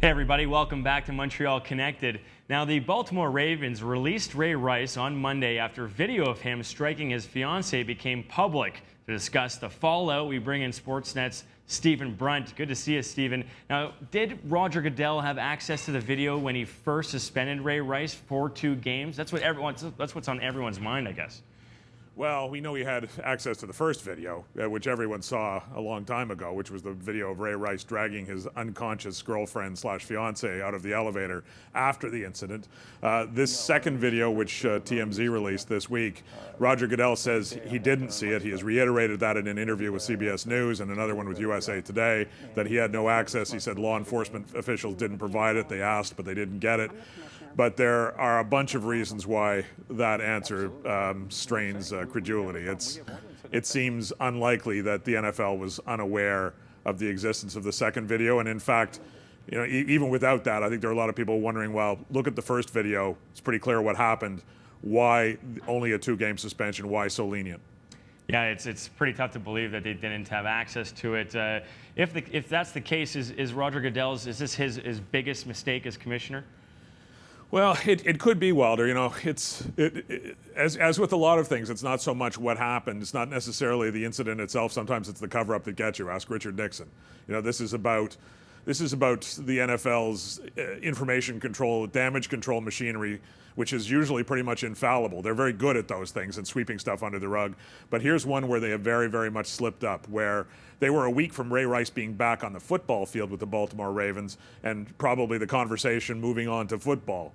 Hey everybody, welcome back to Montreal Connected. Now, the Baltimore Ravens released Ray Rice on Monday after video of him striking his fiancée became public. To discuss the fallout, we bring in Sportsnet's Stephen Brunt. Good to see you, Stephen. Now, did Roger Goodell have access to the video when he first suspended Ray Rice for 2 games? That's what's on everyone's mind, I guess. Well, we know he had access to the first video, which everyone saw a long time ago, which was the video of Ray Rice dragging his unconscious girlfriend/fiance out of the elevator after the incident. This second video, which TMZ released this week, Roger Goodell says he didn't see it. He has reiterated that in an interview with CBS News and another one with USA Today, that he had no access. He said law enforcement officials didn't provide it. They asked, but they didn't get it. But there are a bunch of reasons why that answer strains credulity. It seems unlikely that the NFL was unaware of the existence of the second video. And in fact, even without that, I think there are a lot of people wondering, well, look at the first video. It's pretty clear what happened. Why only a 2-game suspension? Why so lenient? Yeah, it's pretty tough to believe that they didn't have access to it. If that's the case, is Roger Goodell's, is this his biggest mistake as commissioner? Well, it could be, Wilder. As with a lot of things, it's not so much what happened. It's not necessarily the incident itself. Sometimes it's the cover-up that gets you. Ask Richard Nixon. This is about the NFL's information control, damage control machinery, which is usually pretty much infallible. They're very good at those things and sweeping stuff under the rug. But here's one where they have very, very much slipped up, where they were a week from Ray Rice being back on the football field with the Baltimore Ravens, and probably the conversation moving on to football.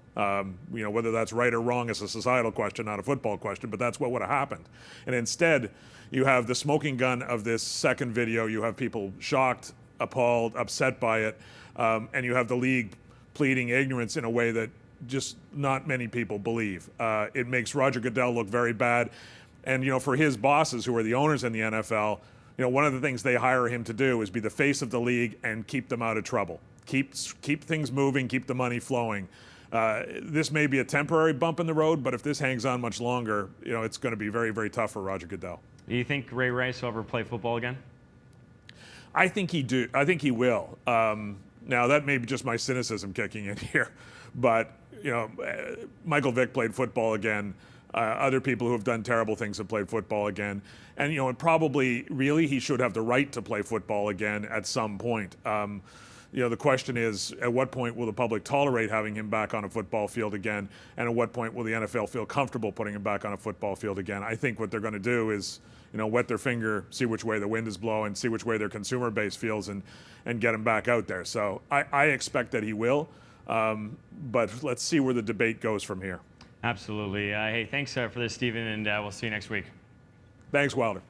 Whether that's right or wrong is a societal question, not a football question, but that's what would have happened. And instead, you have the smoking gun of this second video. You have people shocked, appalled, upset by it, and you have the league pleading ignorance in a way that just not many people believe. It makes Roger Goodell look very bad. And, for his bosses, who are the owners in the NFL, one of the things they hire him to do is be the face of the league and keep them out of trouble. Keep things moving, keep the money flowing. This may be a temporary bump in the road, but if this hangs on much longer, it's going to be very, very tough for Roger Goodell. Do you think Ray Rice will ever play football again? I think he will. Now, that may be just my cynicism kicking in here, but Michael Vick played football again. Other people who have done terrible things have played football again. And, and probably, really, he should have the right to play football again at some point. The question is, at what point will the public tolerate having him back on a football field again? And at what point will the NFL feel comfortable putting him back on a football field again? I think what they're going to do is, wet their finger, see which way the wind is blowing, see which way their consumer base feels, and get him back out there. So I expect that he will. But let's see where the debate goes from here. Absolutely. Hey, thanks for this, Stephen, and we'll see you next week. Thanks, Wilder.